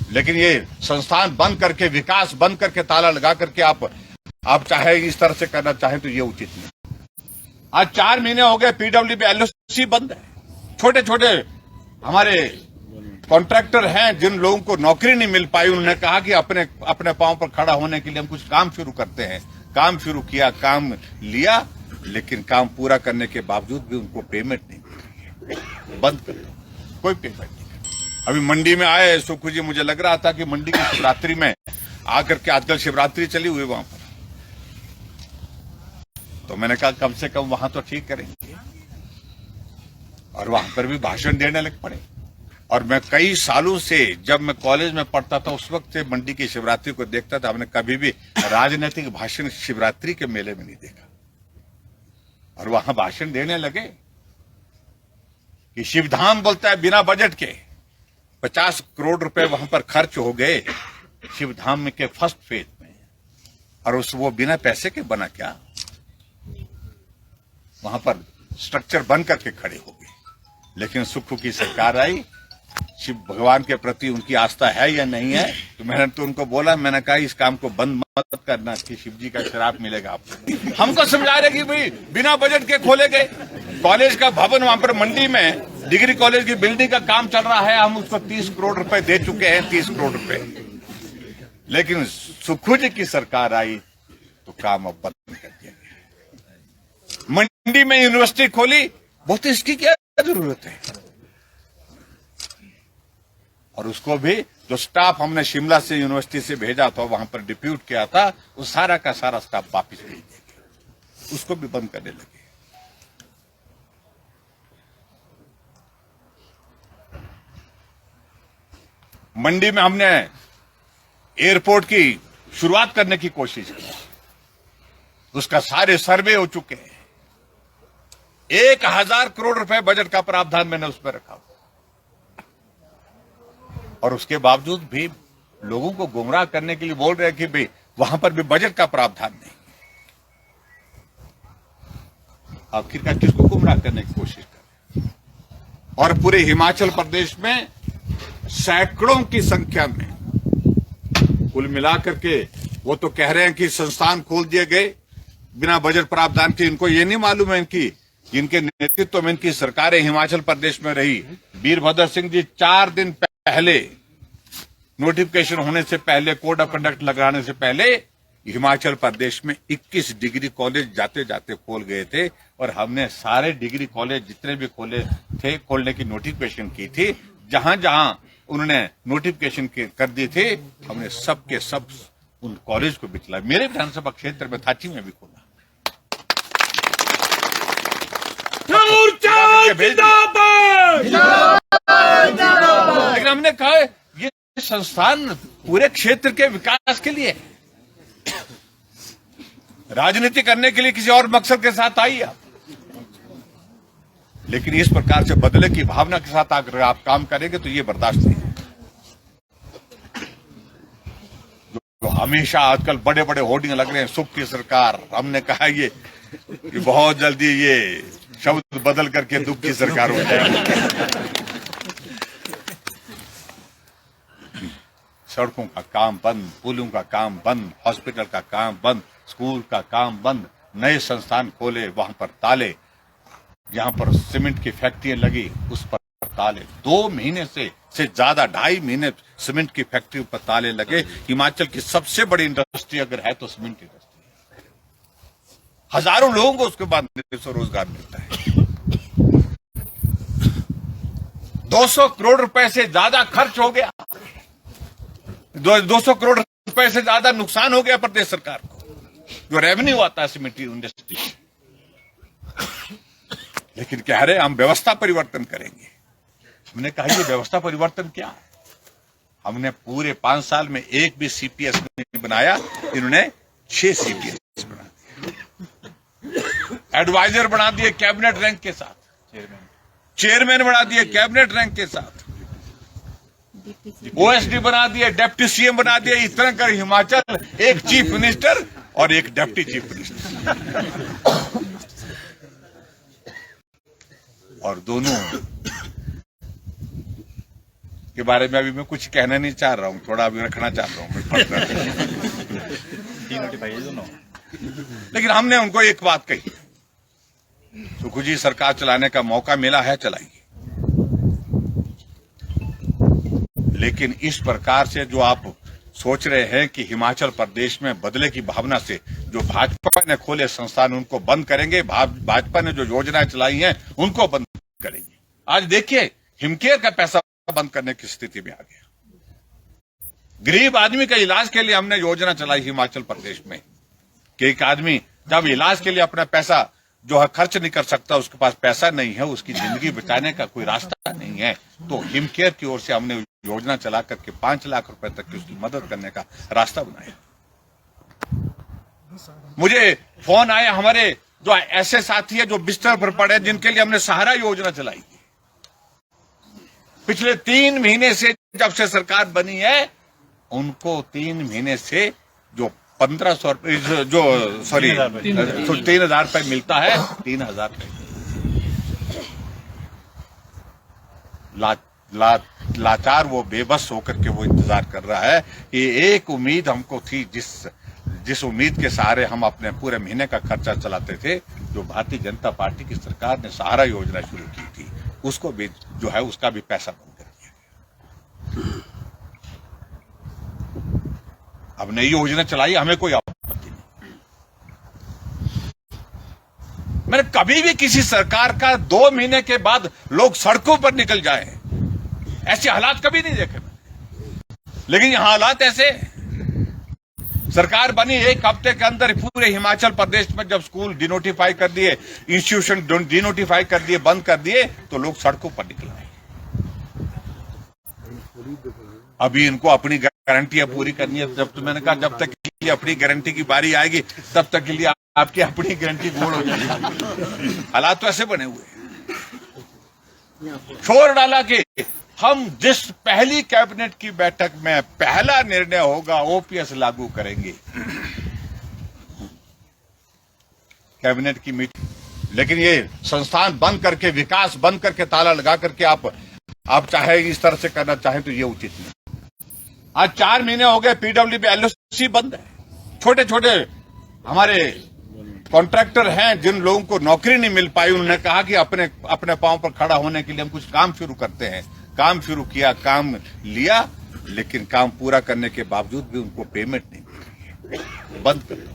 लेकिन ये संस्थान बंद करके, विकास बंद करके, ताला लगा करके आप चाहे इस तरह से करना चाहें तो ये उचित नहीं। आज 4 महीने हो गए पीडब्ल्यूडी एलओसी बंद है। छोटे छोटे हमारे कॉन्ट्रैक्टर हैं, जिन लोगों को नौकरी नहीं मिल पाई, उन्होंने कहा कि अपने अपने पांव पर खड़ा होने के लिए हम कुछ काम शुरू करते हैं। काम शुरू किया, काम लिया, लेकिन काम पूरा करने के बावजूद भी उनको पेमेंट नहीं मिल रही है। बंद कर दो, कोई पेमेंट नहीं। अभी मंडी में आए सुखू जी, मुझे लग रहा था कि मंडी की शिवरात्रि में आकर के, आजकल शिवरात्रि चली हुई वहां पर, तो मैंने कहा कम से कम वहां तो ठीक करेंगे, और वहां पर भी भाषण देने लग पड़े। और मैं कई सालों से, जब मैं कॉलेज में पढ़ता था उस वक्त से मंडी की शिवरात्रि को देखता था। हमने कभी भी राजनीतिक भाषण शिवरात्रि के मेले में नहीं देखा। और वहां भाषण देने लगे कि शिवधाम बोलता है बिना बजट के 50 करोड़ रुपए वहां पर खर्च हो गए शिवधाम में के फर्स्ट फेज में, और वो बिना पैसे के बना क्या? वहां पर स्ट्रक्चर बन करके खड़े हो गए। लेकिन सुखू की सरकार आई, शिव भगवान के प्रति उनकी आस्था है या नहीं है, तो मैंने तो उनको बोला, मैंने कहा इस काम को बंद मत करना कि शिव जी का श्राप मिलेगा आपको। हमको समझा रहे कि भाई बिना बजट के खोले गए कॉलेज का भवन, वहां पर मंडी में डिग्री कॉलेज की बिल्डिंग का काम चल रहा है, हम उसको 30 करोड़ रुपए दे चुके हैं, 30 करोड़ रुपए। लेकिन सुखू जी की सरकार आई तो काम अब बंद कर दिया गया। मंडी में यूनिवर्सिटी खोली, बहुत इसकी क्या जरूरत है? और उसको भी जो स्टाफ हमने शिमला से यूनिवर्सिटी से भेजा था, वहां पर डिप्यूट किया था, वो सारा का सारा स्टाफ वापिस भेज दिया, उसको भी बंद करने लगे। मंडी में हमने एयरपोर्ट की शुरुआत करने की कोशिश की, उसका सारे सर्वे हो चुके हैं। 1000 करोड़ रुपए बजट का प्रावधान मैंने उस पर रखा, और उसके बावजूद भी लोगों को गुमराह करने के लिए बोल रहे हैं कि भाई वहां पर भी बजट का प्रावधान नहीं। आखिरकार किसको गुमराह करने की कोशिश कर रहे हैं? और पूरे हिमाचल प्रदेश में सैकड़ों की संख्या में कुल मिलाकर के वो तो कह रहे हैं कि संस्थान खोल दिए गए बिना बजट प्रावधान के। इनको ये नहीं मालूम है कि इनके नेतृत्व में इनकी सरकारें हिमाचल प्रदेश में रही। वीरभद्र सिंह जी 4 दिन पहले, नोटिफिकेशन होने से पहले, कोड ऑफ कंडक्ट लगाने से पहले, हिमाचल प्रदेश में 21 डिग्री कॉलेज जाते जाते खोल गए थे। और हमने सारे डिग्री कॉलेज जितने भी खोले थे, खोलने की नोटिफिकेशन की थी। जहां जहां उन्होंने नोटिफिकेशन कर दी थे, हमने सब के सब उन कॉलेज को भी चलाया। मेरे विधानसभा क्षेत्र में थाची में भी खोला। लेकिन हमने कहा ये संस्थान पूरे क्षेत्र के विकास के लिए, राजनीति करने के लिए किसी और मकसद के साथ आई आप। लेकिन इस प्रकार से बदले की भावना के साथ अगर आप काम करेंगे तो ये बर्दाश्त नहीं है। जो हमेशा आजकल बड़े बड़े होर्डिंग लग रहे हैं, सुख की सरकार, हमने कहा ये बहुत जल्दी ये शब्द बदल करके दुख की सरकार हो जाएगी। सड़कों का काम बंद, पुलों का काम बंद, हॉस्पिटल का काम बंद, स्कूल का काम बंद, नए संस्थान खोले, वहां पर ताले। जहां पर सीमेंट की फैक्ट्रियां लगी उस पर ताले। 2 महीने से ज्यादा, 2.5 महीने सीमेंट की फैक्ट्री पर ताले लगे। हिमाचल की सबसे बड़ी इंडस्ट्री अगर है तो सीमेंट इंडस्ट्री। हजारों लोगों को उसके बाद रोजगार मिलता है। 200 करोड़ रुपए से ज्यादा खर्च हो गया, 200 करोड़ रुपए से ज्यादा नुकसान हो गया प्रदेश सरकार को, जो रेवेन्यू आता है सीमेंट इंडस्ट्री। लेकिन कह रहे हम व्यवस्था परिवर्तन करेंगे। हमने कहा ये व्यवस्था परिवर्तन क्या है? हमने पूरे 5 साल में एक भी सीपीएस नहीं बनाया, इन्होंने 6 सीपीएस बना दिए। एडवाइजर बना दिए कैबिनेट रैंक के साथ, चेयरमैन बना दिए कैबिनेट रैंक के साथ, ओएसडी बना दिए, डिप्टी सीएम बना दिए। इस तरह कर हिमाचल एक चीफ मिनिस्टर और एक डिप्टी चीफ मिनिस्टर, और दोनों के बारे में अभी मैं कुछ कहना नहीं चाह रहा हूं, थोड़ा अभी रखना चाह रहा हूं लेकिन हमने उनको एक बात कही, सुखू जी सरकार चलाने का मौका मिला है, चलाइए, लेकिन इस प्रकार से जो आप सोच रहे हैं कि हिमाचल प्रदेश में बदले की भावना से जो भाजपा ने खोले संस्थान उनको बंद करेंगे, भाजपा ने जो योजनाएं चलाई हैं उनको बंद करेंगे। आज देखिए हिमकेयर का पैसा बंद करने की स्थिति में आ गया। गरीब आदमी का इलाज के लिए हमने योजना चलाई हिमाचल प्रदेश में कि एक आदमी जब इलाज के लिए अपना पैसा जो है खर्च नहीं कर सकता, उसके पास पैसा नहीं है, उसकी जिंदगी बचाने का कोई रास्ता नहीं है, तो हिमकेयर की ओर से हमने योजना चला करके 5 लाख रुपए तक की उसकी मदद करने का रास्ता बनाया। मुझे फोन आए हमारे जो ऐसे साथी है जो बिस्तर पर पड़े, जिनके लिए हमने सहारा योजना चलाई। पिछले 3 महीने से जब से सरकार बनी है, उनको 3 महीने से जो 1500 रुपए जो 3,000 रुपए मिलता है, 3,000 रुपए लाचार वो बेबस होकर के वो इंतजार कर रहा है। ये एक उम्मीद हमको थी, जिस उम्मीद के सहारे हम अपने पूरे महीने का खर्चा चलाते थे, जो भारतीय जनता पार्टी की सरकार ने सहारा योजना शुरू की थी, उसको भी जो है उसका भी पैसा बंद कर दिया गया। अब नई योजना चलाई, हमें कोई आपत्ति नहीं। मैंने कभी भी किसी सरकार का 2 महीने के बाद लोग सड़कों पर निकल जाए, ऐसे हालात कभी नहीं देखे। लेकिन यहां हालात ऐसे, सरकार बनी 1 हफ्ते के अंदर पूरे हिमाचल प्रदेश में जब स्कूल डिनोटिफाई कर दिए, इंस्टीट्यूशन डिनोटिफाई कर दिए, बंद कर दिए, तो लोग सड़कों पर निकल आए। अभी इनको अपनी गारंटियां पूरी करनी है। जब तो मैंने कहा जब तक के लिए अपनी गारंटी की बारी आएगी, तब तक के लिए आपकी अपनी गारंटी गोड़ हो जाएगी। हालात तो ऐसे बने हुए हैं। छोड़ डाला कि हम जिस पहली कैबिनेट की बैठक में पहला निर्णय होगा ओपीएस लागू करेंगे, कैबिनेट की मीटिंग, लेकिन ये संस्थान बंद करके, विकास बंद करके, ताला लगा करके आप चाहे इस तरह से करना चाहे तो ये उचित नहीं। आज 4 महीने हो गए पीडब्ल्यूडी एलओसी बंद है। छोटे छोटे हमारे कॉन्ट्रैक्टर हैं, जिन लोगों को नौकरी नहीं मिल पाई, उन्होंने कहा कि अपने पांव पर खड़ा होने के लिए हम कुछ काम शुरू करते हैं। काम शुरू किया, काम लिया, लेकिन काम पूरा करने के बावजूद भी उनको पेमेंट नहीं मिल रही है, बंद कर दो।